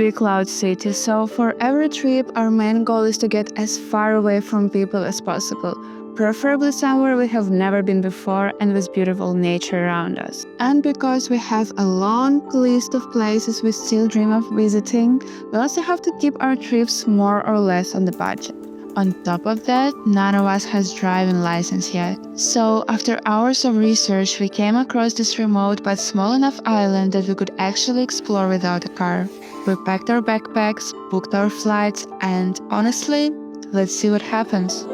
be Cloud City, so for every trip, our main goal is to get as far away from people as possible, preferably somewhere we have never been before and with beautiful nature around us. And because we have a long list of places we still dream of visiting, we also have to keep our trips more or less on the budget. On top of that, none of us has driving license yet. So after hours of research, we came across this remote but small enough island that we could actually explore without a car. We packed our backpacks, booked our flights, and honestly, let's see what happens.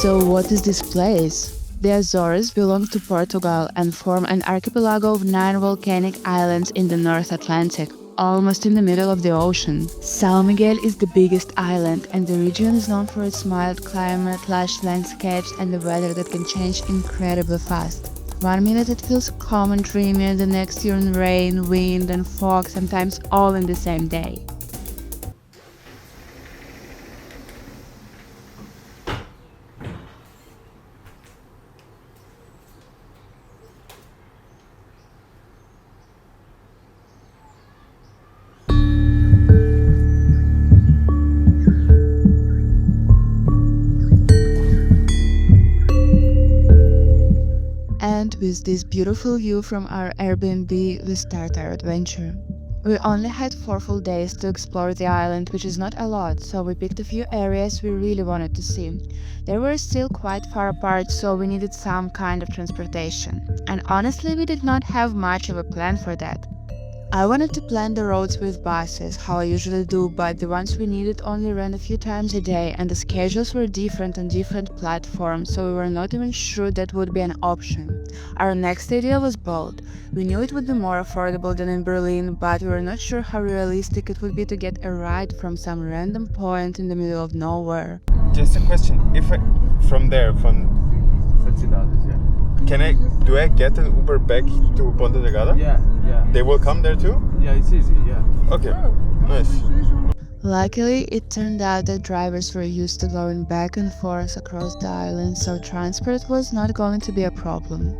So what is this place? The Azores belong to Portugal and form an archipelago of 9 volcanic islands in the North Atlantic, almost in the middle of the ocean. São Miguel is the biggest island, and the region is known for its mild climate, lush landscapes, and the weather that can change incredibly fast. One minute it feels calm and dreamy, and the next you're in rain, wind, and fog, sometimes all in the same day. And with this beautiful view from our Airbnb, we start our adventure. We only had 4 full days to explore the island, which is not a lot, so we picked a few areas we really wanted to see. They were still quite far apart, so we needed some kind of transportation. And honestly, we did not have much of a plan for that. I wanted to plan the roads with buses, how I usually do, but the ones we needed only ran a few times a day, and the schedules were different on different platforms, so we were not even sure that would be an option. Our next idea was bold. We knew it would be more affordable than in Berlin, but we were not sure how realistic it would be to get a ride from some random point in the middle of nowhere. Just a question, if I, from there, from Cidades, yeah. do I get an Uber back to Ponta Delgada? Yeah. They will come there too? Yeah, it's easy, yeah. Okay, nice. Luckily, it turned out that drivers were used to going back and forth across the island, so transport was not going to be a problem.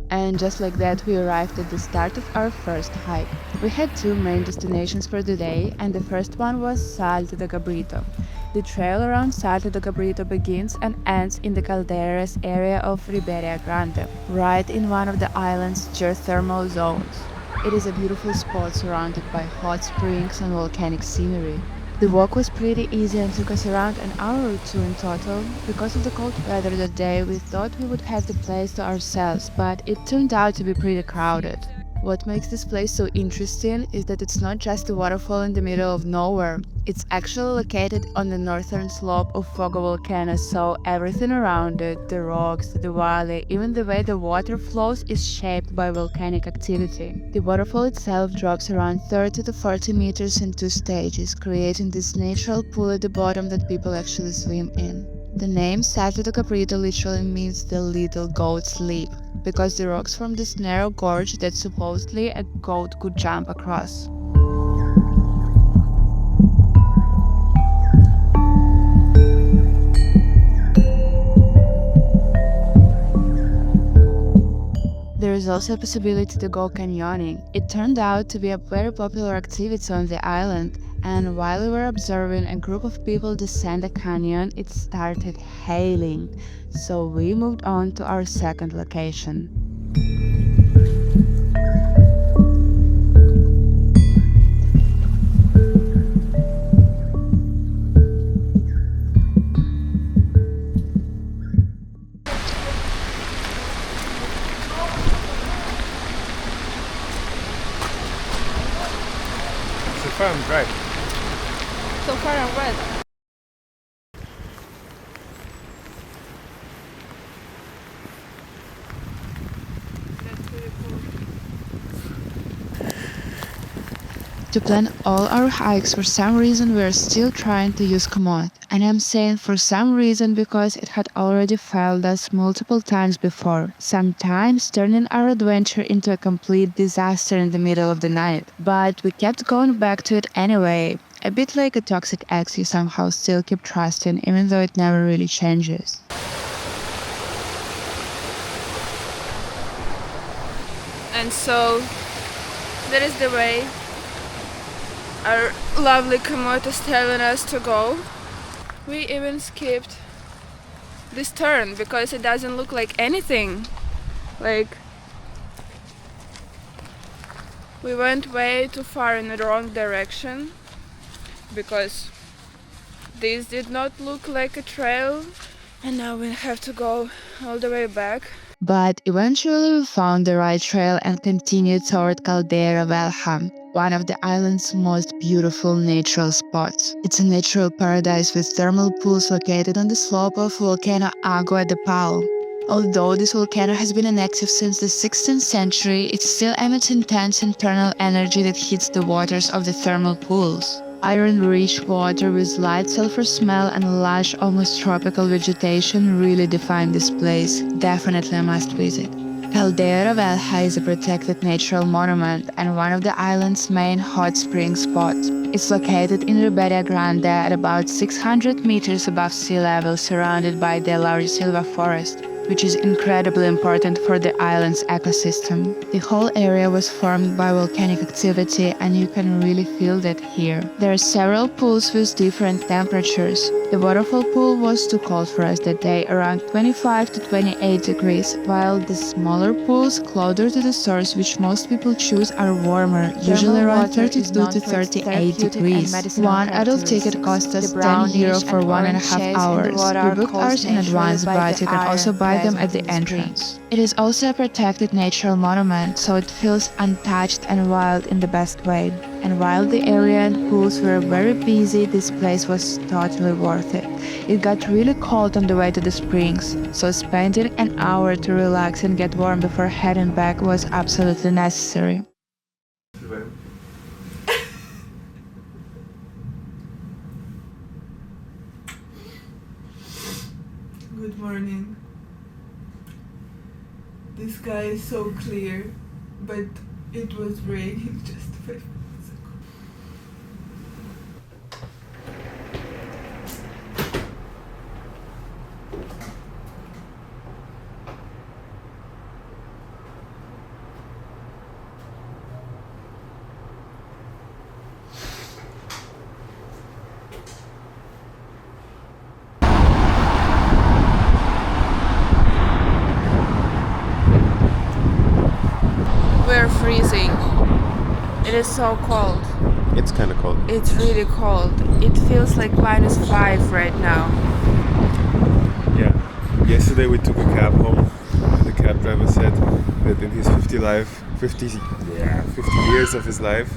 And just like that, we arrived at the start of our first hike. We had 2 main destinations for the day, and the first one was Salto de Cabrito. The trail around Salto de Cabrito begins and ends in the calderas area of Ribeira Grande, right in one of the island's geothermal zones. It is a beautiful spot surrounded by hot springs and volcanic scenery. The walk was pretty easy and took us around an hour or 2 in total. Because of the cold weather that day, we thought we would have the place to ourselves, but it turned out to be pretty crowded. What makes this place so interesting is that it's not just a waterfall in the middle of nowhere. It's actually located on the northern slope of Fogo volcano, so everything around it, the rocks, the valley, even the way the water flows is shaped by volcanic activity. The waterfall itself drops around 30 to 40 meters in 2 stages, creating this natural pool at the bottom that people actually swim in. The name Salto de Cabrito literally means the little goat's leap, because the rocks form this narrow gorge that supposedly a goat could jump across. There is also a possibility to go canyoning. It turned out to be a very popular activity on the island, and while we were observing a group of people descend a canyon, it started hailing, so we moved on to our second location. So far I'm right. So far I'm right. To plan all our hikes, for some reason we are still trying to use Komoot. And I'm saying for some reason because it had already failed us multiple times before, sometimes turning our adventure into a complete disaster in the middle of the night. But we kept going back to it anyway. A bit like a toxic ex you somehow still keep trusting even though it never really changes. And so that is the way our lovely Komoot is telling us to go. We even skipped this turn because it doesn't look like anything. Like, we went way too far in the wrong direction because this did not look like a trail, and now we have to go all the way back. But eventually we found the right trail and continued toward Caldera Velha, one of the island's most beautiful natural spots. It's a natural paradise with thermal pools located on the slope of volcano Agua de Pau. Although this volcano has been inactive since the 16th century, it still emits intense internal energy that heats the waters of the thermal pools. Iron-rich water with light sulfur smell and lush, almost tropical vegetation really define this place. Definitely a must visit. Caldera Velha is a protected natural monument and one of the island's main hot spring spots. It's located in Ribeira Grande at about 600 meters above sea level, surrounded by the Laurisilva forest, which is incredibly important for the island's ecosystem. The whole area was formed by volcanic activity and you can really feel that here. There are several pools with different temperatures. The waterfall pool was too cold for us that day, around 25 to 28 degrees, while the smaller pools closer to the source, which most people choose, are warmer, usually around 32 to 38 degrees. One adult ticket cost us €10 for 1.5 hours. We booked ours in advance, but you can also buy them at the entrance. It is also a protected natural monument, so it feels untouched and wild in the best way. And while the area and pools were very busy, this place was totally worth it. It got really cold on the way to the springs, so spending an hour to relax and get warm before heading back was absolutely necessary. Good morning. The sky is so clear, but it was raining just 5 minutes ago. We're freezing. It is so cold. It's kind of cold. It's really cold. It feels like -5 right now. Yeah. Yesterday we took a cab home and the cab driver said that in his 50 years of his life,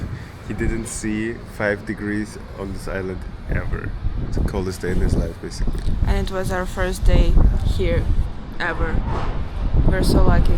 he didn't see 5 degrees on this island ever. It's the coldest day in his life, basically. And it was our first day here, ever. We're so lucky.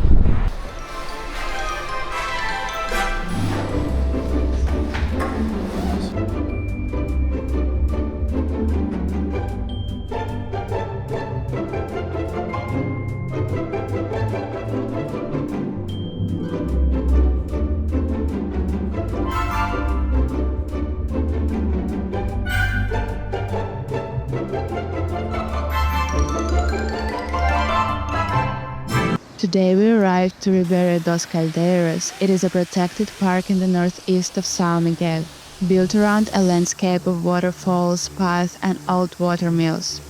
Today we arrived to Ribeira dos Caldeiras. It is a protected park in the northeast of São Miguel, built around a landscape of waterfalls, paths and old water mills.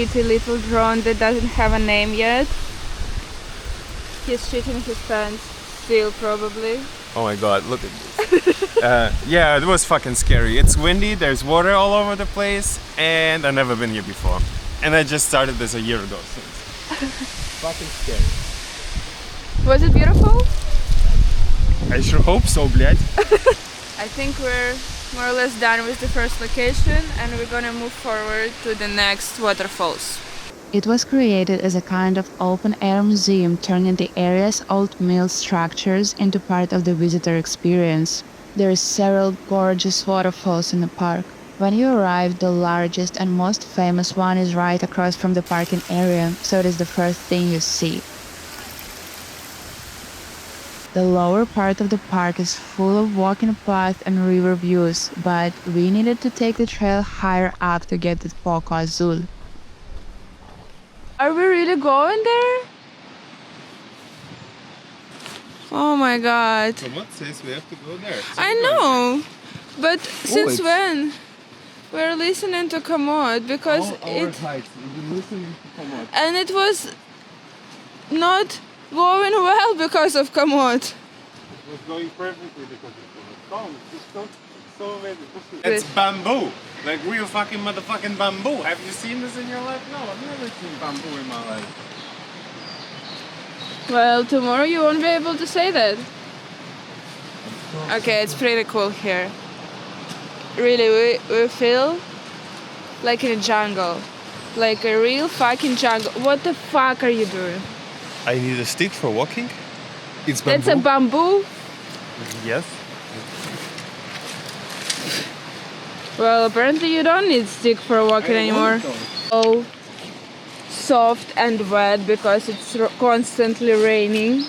pretty little drone that doesn't have a name yet. He's shitting his pants still, probably. Oh my god, look at this. Yeah, it was fucking scary. It's windy, there's water all over the place, and I've never been here before. And I just started this a year ago, so it's fucking scary. Was it beautiful? I sure hope so, блядь. I think we're more or less done with the first location and we're gonna move forward to the next waterfalls. It was created as a kind of open-air museum, turning the area's old mill structures into part of the visitor experience. There are several gorgeous waterfalls in the park. When you arrive, the largest and most famous one is right across from the parking area, so it is the first thing you see. The lower part of the park is full of walking paths and river views, but we needed to take the trail higher up to get to Poco Azul. Are we really going there? Oh my god. What says we have to go there? I know, but since when? We're listening to Komoot because hikes, we've been listening to Komoot. and it was not going well because of Komoot. It was going perfectly because of Komoot. So many. It's bamboo. Like real fucking motherfucking bamboo. Have you seen this in your life? No, I've never seen bamboo in my life. Well, tomorrow you won't be able to say that. Okay, it's pretty cool here. Really, we feel like in a jungle. Like a real fucking jungle. What the fuck are you doing? I need a stick for walking. It's bamboo. That's a bamboo? Yes. Well, apparently you don't need stick for walking anymore. Oh, soft and wet because it's constantly raining.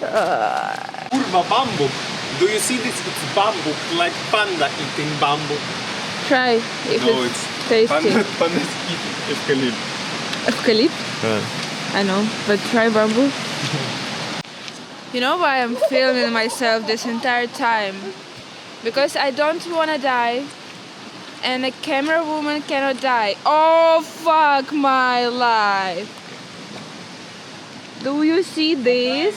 Kurva bamboo. Do you see this? It's bamboo, like panda eating bamboo. Try if No, it's it's tasty. Panda's eating eucalypt. Eucalypt? I know, but try bamboo. You know why I'm filming myself this entire time? Because I don't wanna die, and a camera woman cannot die. Oh fuck my life! Do you see this?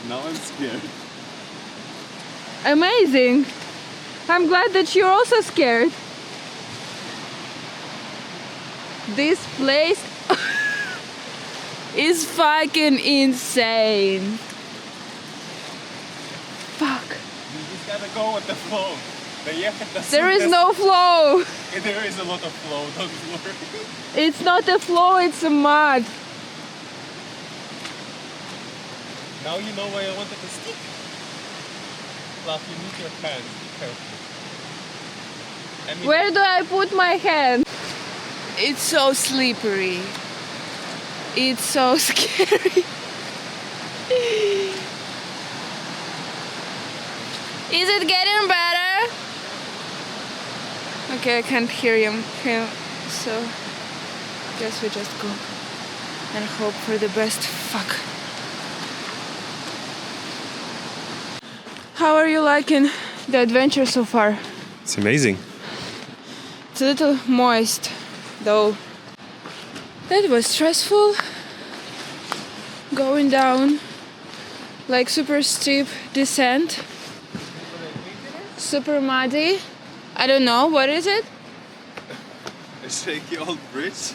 Now I'm scared. Amazing! I'm glad that you're also scared. This place is fucking insane. Fuck. You just gotta go with the flow. There is no flow. There is a lot of flow, don't worry. It's not a flow, it's a mud. Now you know why I wanted to stick. Fluff, you need your hands. Be careful. I mean, Where do I put my hand? It's so slippery. It's so scary. Is it getting better? Okay, I can't hear him, so guess we just go and hope for the best. Fuck. How are you liking the adventure so far? it's amazing. It's a little moist, though. That was stressful. Going down, like super steep descent. Super muddy. I don't know, what is it? A shaky old bridge.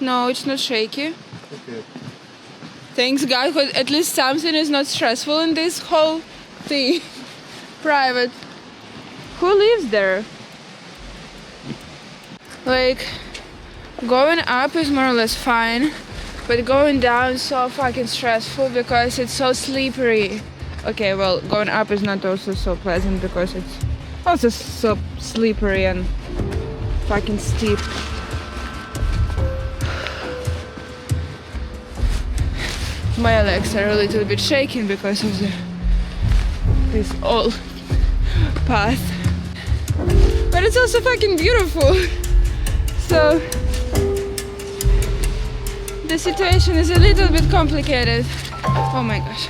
No, it's not shaky. Okay. Thanks God, 'cause at least something is not stressful in this whole thing. Private. Who lives there? Like, going up is more or less fine, but going down is so fucking stressful because it's so slippery. Okay, well, going up is not also so pleasant because it's also so slippery and fucking steep. My legs are a little bit shaking because of this old path. but it's also fucking beautiful. So the situation is a little bit complicated. Oh my gosh.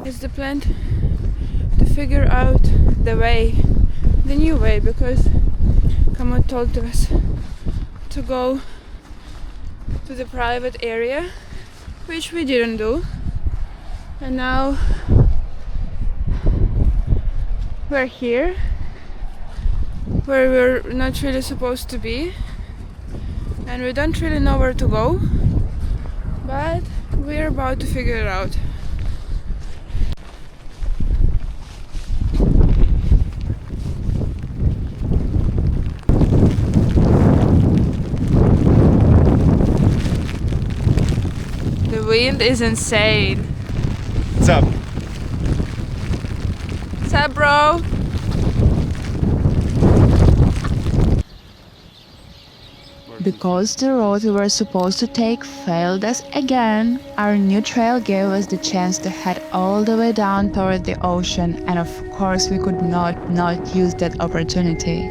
It's the plan to figure out the way, the new way, because Kamo told us to go to the private area, which we didn't do, and now we're here where we're not really supposed to be, and we don't really know where to go, but we're about to figure it out. The wind is insane. What's up? What's up, bro? Because the road we were supposed to take failed us again, our new trail gave us the chance to head all the way down toward the ocean, and of course we could not use that opportunity.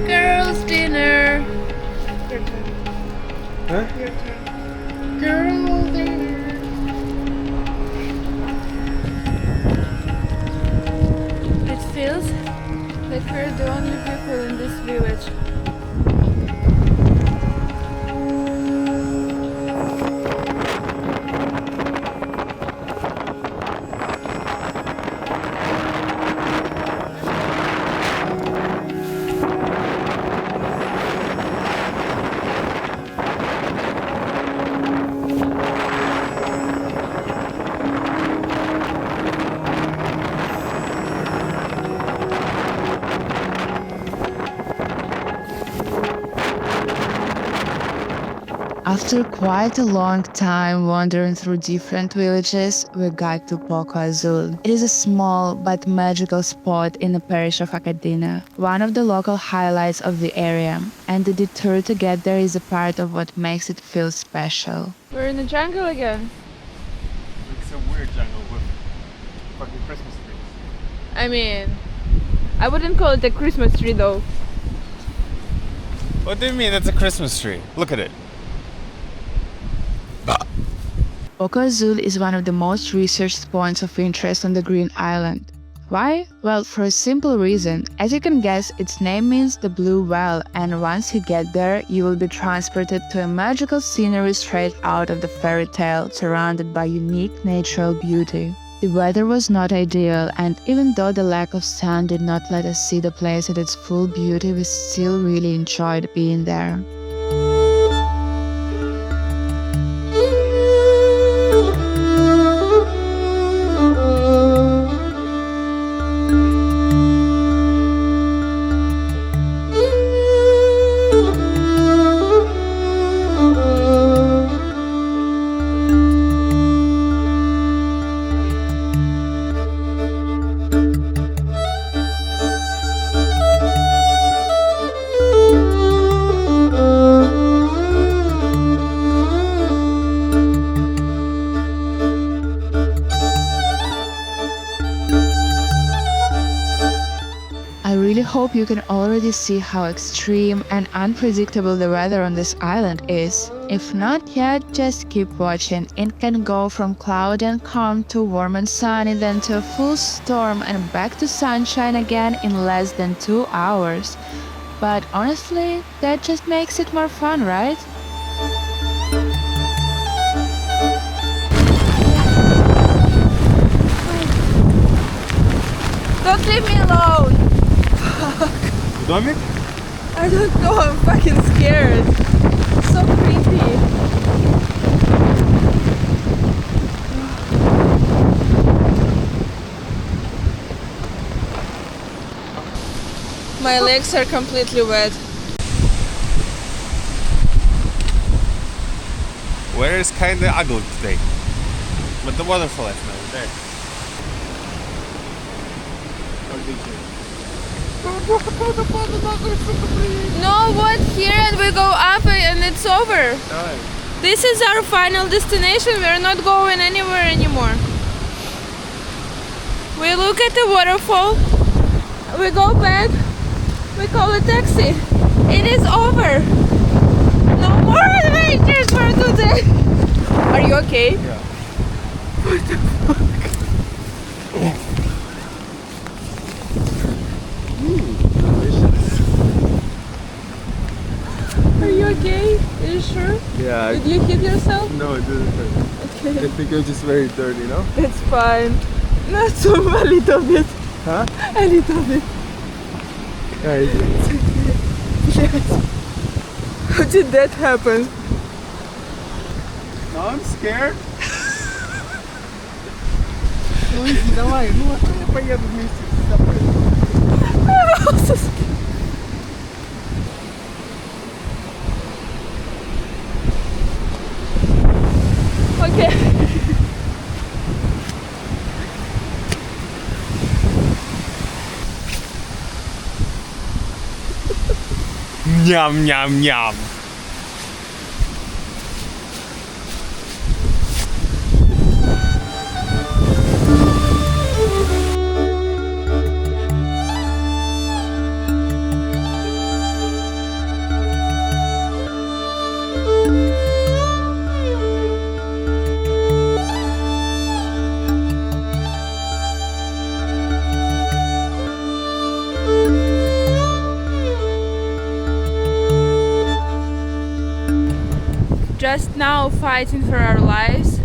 Girls' dinner. Your turn. Huh? Your turn. Girl dinner. It feels like we're the only people in this village. After quite a long time wandering through different villages, we got to Poco Azul. It is a small but magical spot in the parish of Acadina, one of the local highlights of the area, and the detour to get there is a part of what makes it feel special. We're in the jungle again. It's a weird jungle. I mean, I wouldn't call it a Christmas tree though. What do you mean it's a Christmas tree? Look at it. Oka Azul is one of the most researched points of interest on the Green Island. Why? Well, for a simple reason. As you can guess, its name means the blue well, and once you get there, you will be transported to a magical scenery straight out of the fairy tale, surrounded by unique natural beauty. The weather was not ideal, and even though the lack of sun did not let us see the place at its full beauty, we still really enjoyed being there. I really hope you can already see how extreme and unpredictable the weather on this island is. If not yet, just keep watching. It can go from cloudy and calm to warm and sunny, then to a full storm and back to sunshine again in less than 2 hours. But honestly, that just makes it more fun, right? Don't leave me alone! Домик? I don't know, I'm fucking scared. It's so creepy. My legs are completely wet. Weather is kinda ugly today. But the waterfall is not there. No, what? Here and we go up and it's over. This is our final destination. We're not going anywhere anymore. We look at the waterfall. We go back. We call a taxi. It is over. No more adventures for today. Are you okay? Yeah. What the fuck? Are you okay? Are you sure? Yeah. Did you hit yourself? No, it didn't hurt. Okay. I think I'm just very dirty, no? It's fine. Not so a little bit. Huh? A little bit. Yeah, Yes. How did that happen? No, I'm scared. Лызи, давай, ну а что я поеду вместе с тобой? I'm also scared. Okay. Ням-ням-ням. Just now fighting for our lives,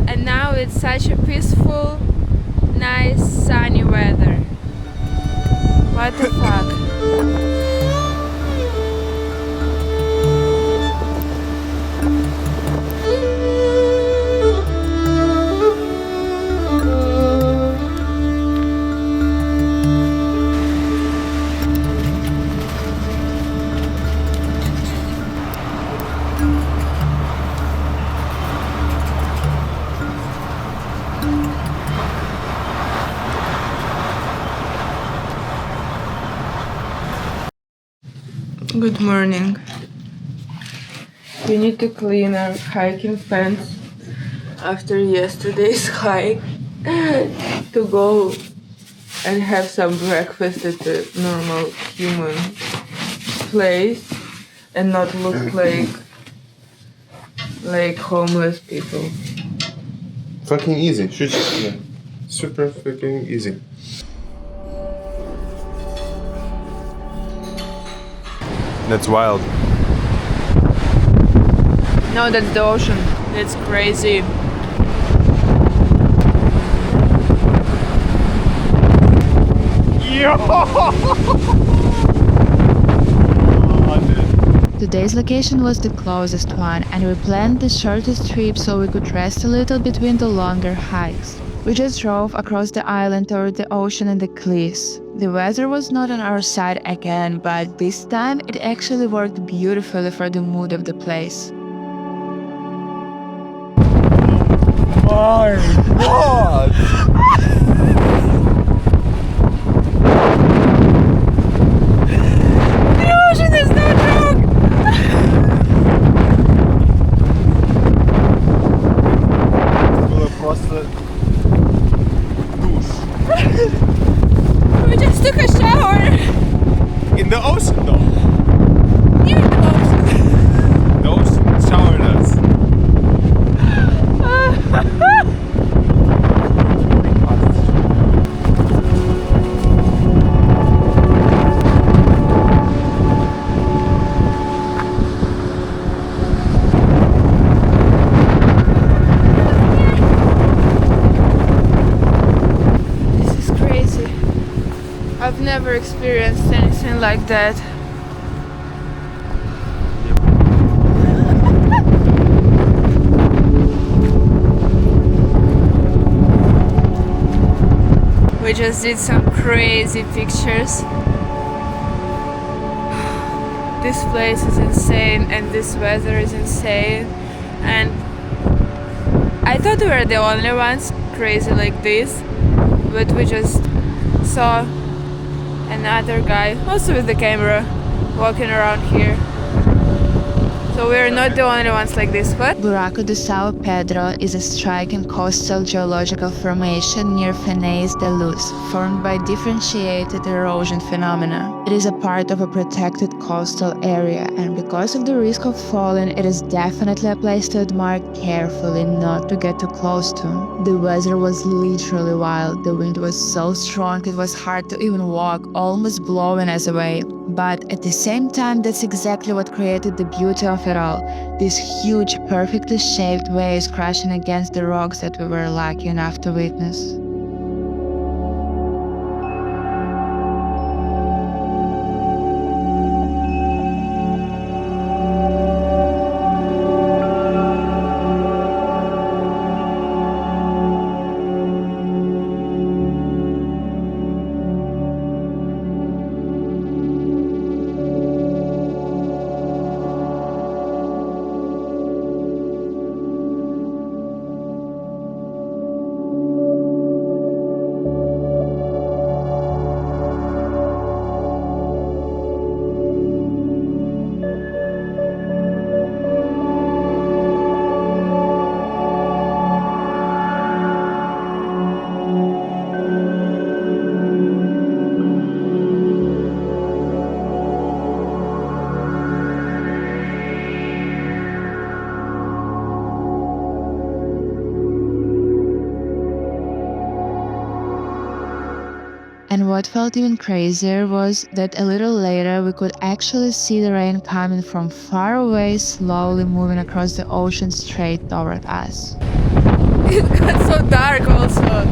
and now it's such a peaceful, nice, sunny weather. What the fuck? Good morning. We need to clean our hiking pants after yesterday's hike to go and have some breakfast at the normal human place and not look like homeless people. Fucking easy. Yeah. Super fucking easy. That's wild. No, that's the ocean. That's crazy. Today's location was the closest one, and we planned the shortest trip so we could rest a little between the longer hikes. We just drove across the island toward the ocean and the cliffs. The weather was not on our side again, but this time it actually worked beautifully for the mood of the place. My God! The ocean is no joke! Было просто душ. We just took a shower In the ocean though. near the ocean. The ocean showered us. This is crazy. I've never experienced anything like that. We just did some crazy pictures. This place is insane and this weather is insane. And I thought we were the only ones crazy like this, but we just saw another guy, also with the camera, walking around here. So we're not the only ones like this, but Buraco de Sao Pedro is a striking coastal geological formation near Fenez de Luz, formed by differentiated erosion phenomena. It is a part of a protected coastal area, and because of the risk of falling, it is definitely a place to admire carefully, not to get too close to. The weather was literally wild. The wind was so strong it was hard to even walk, almost blowing us away. But at the same time, that's exactly what created the beauty of it all. These huge, perfectly shaped waves crashing against the rocks that we were lucky enough to witness. And what felt even crazier was that a little later we could actually see the rain coming from far away, slowly moving across the ocean straight toward us. it got so dark also.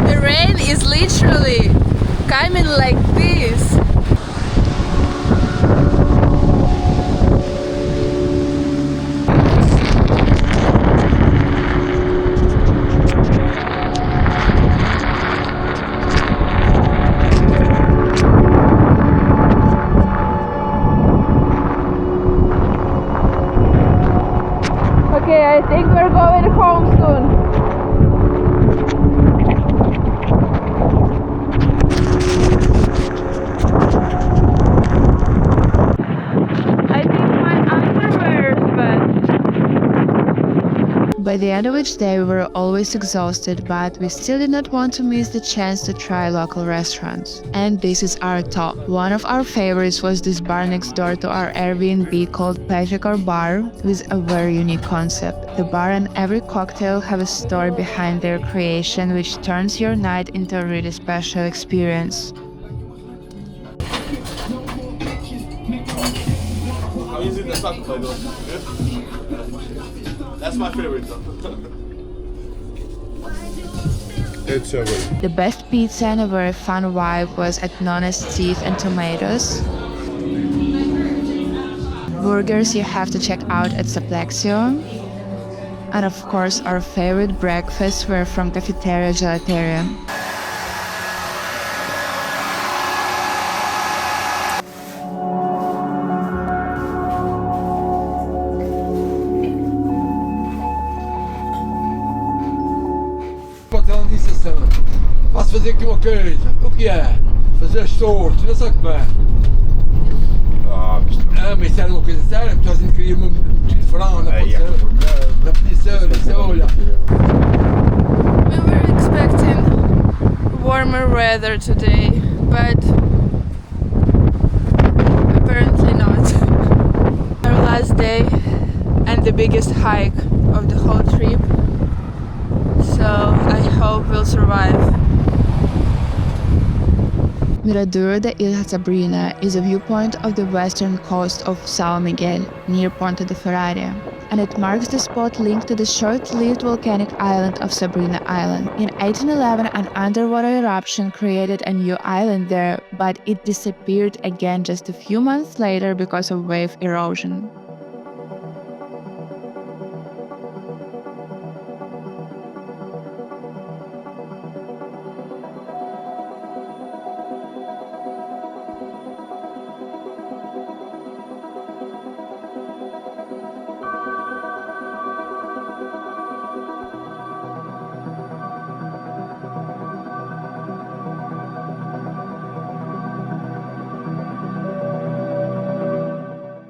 The rain is literally coming like this. Okay, I think we're going home soon. By the end of each day, we were always exhausted, but we still did not want to miss the chance to try local restaurants. And this is our top. One of our favorites was this bar next door to our Airbnb called Petrikar Bar, with a very unique concept. The bar and every cocktail have a story behind their creation, which turns your night into a really special experience. I'm using the sock play though. That's my favorite though. It's so good. The best pizza and a very fun vibe was at Nona's Teeth and Tomatoes. Burgers you have to check out at Saplexio. And of course, our favorite breakfasts were from Cafeteria Gelateria. Ela disse assim, posso fazer aqui uma coisa, o que é? Fazer as torres, não sei como é. Mas isso era uma coisa séria, porque a gente queria uma frango na petição, disse, olha. We were expecting warmer weather today, but apparently not. Our last day and the biggest hike of the whole trip, so I hope we'll survive. Mirador de Ilha Sabrina is a viewpoint of the western coast of São Miguel, near Ponta de Ferraria, and it marks the spot linked to the short-lived volcanic island of Sabrina Island. In 1811, an underwater eruption created a new island there, but it disappeared again just a few months later because of wave erosion.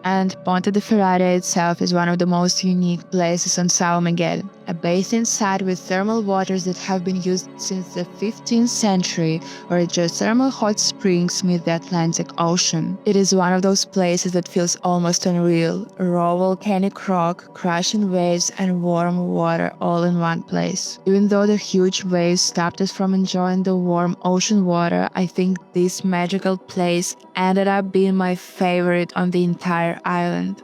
And Ponta de Ferraria itself is one of the most unique places on São Miguel, a basin site with thermal waters that have been used since the 15th century, where geothermal hot springs meet the Atlantic Ocean. It is one of those places that feels almost unreal, raw volcanic rock, crashing waves and warm water all in one place. Even though the huge waves stopped us from enjoying the warm ocean water, I think this magical place ended up being my favorite on the entire island.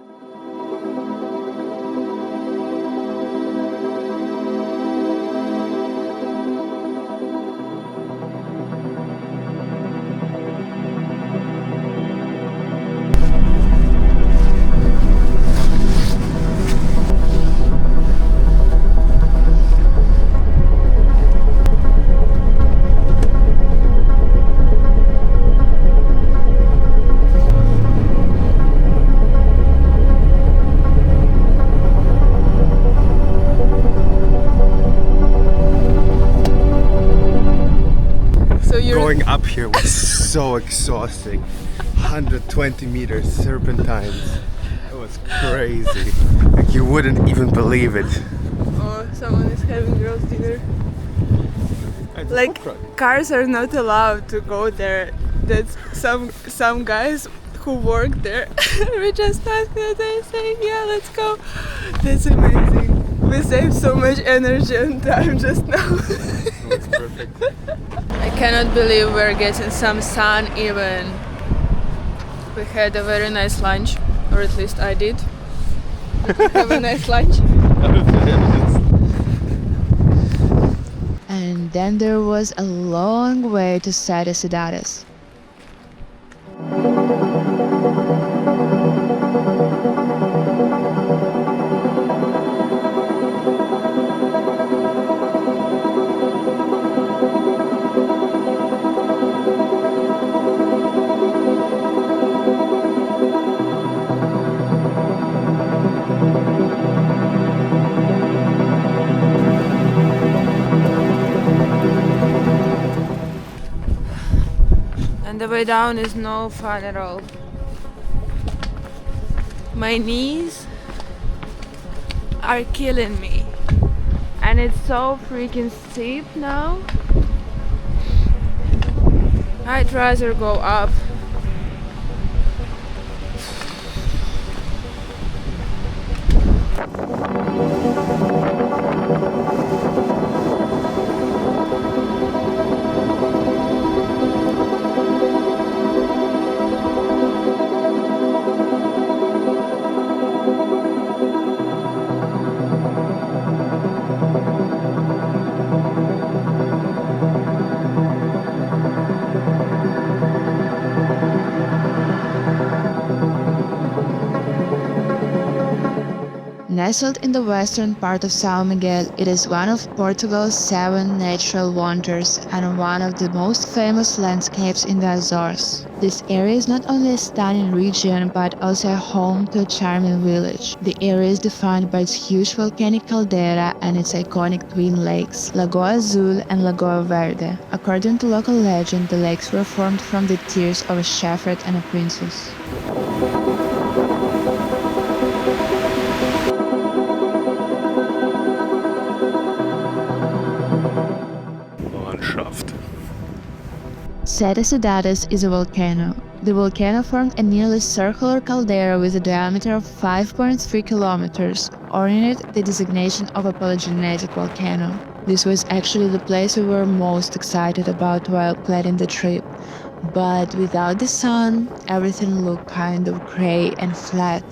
Going up here was so exhausting. 120 meters serpentines. It was crazy. Like you wouldn't even believe it. Oh, someone is having roast dinner. Like, cars are not allowed to go there. That's some guys who work there. We just asked them, they say, yeah, let's go. That's amazing. We saved so much energy and time just now. It was perfect. I cannot believe we're getting some sun even. We had a very nice lunch, or at least I did. Did you have a nice lunch? And then there was a long way to Sete Cidades. And the way down is no fun at all. My knees are killing me. And it's so freaking steep now. I'd rather go up. Nestled in the western part of São Miguel, it is one of Portugal's 7 natural wonders and one of the most famous landscapes in the Azores. This area is not only a stunning region but also a home to a charming village. The area is defined by its huge volcanic caldera and its iconic twin lakes, Lagoa Azul and Lagoa Verde. According to local legend, the lakes were formed from the tears of a shepherd and a princess. Sete Cidades is a volcano. The volcano formed a nearly circular caldera with a diameter of 5.3 kilometers, earning it the designation of a polygenetic volcano. This was actually the place we were most excited about while planning the trip. But without the sun, everything looked kind of gray and flat.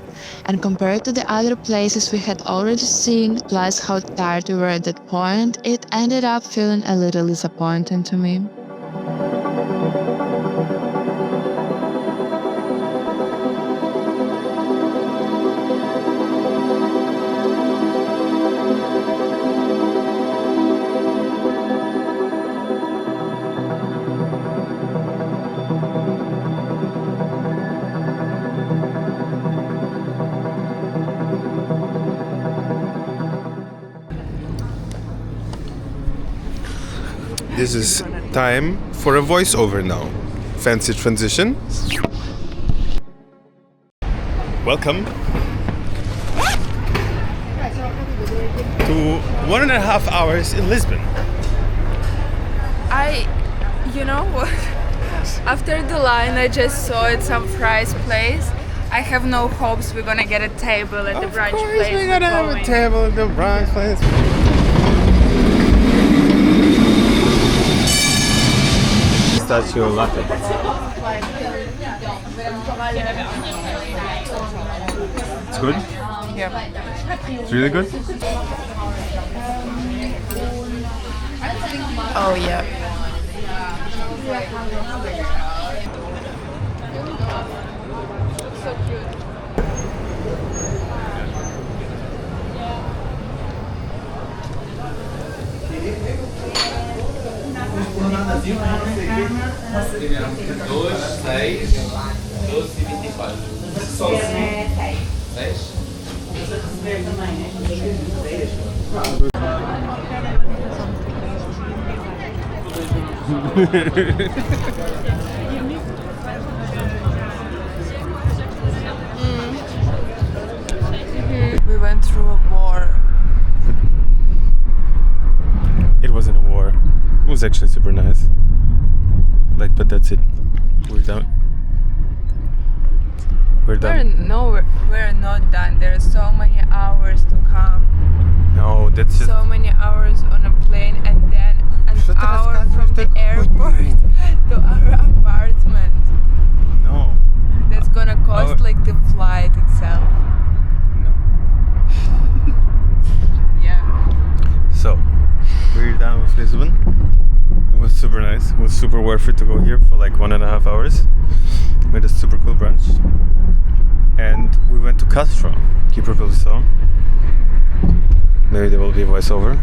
And compared to the other places we had already seen, plus how tired we were at that point, it ended up feeling a little disappointing to me. This is time for a voiceover now. Fancy transition. Welcome to 1.5 hours in Lisbon. You know what? After the line I just saw at some fries place, I have no hopes we're gonna get a table at the brunch place. We're gonna have a table at the brunch place. Pistachio latte. It's good? Yeah. It's really good? Oh yeah. So cute. Dois, 6, 12 e 24. Só 6? We went through a war. It wasn't a war. It was actually super nice. Like, but that's it. We're done. We're done. We're not done. There are so many hours to come. No, that's just. So many hours on a plane and then an hour from the airport to our apartment. No. That's gonna cost like the flight itself. No. Yeah. So, we're done with Lisbon. It was super nice. It was super worth it to go here for like 1.5 hours. We had a super cool brunch. And we went to Castro. You probably saw. Maybe there will be a voiceover.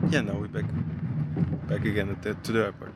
Yeah, now we're back again to the airport.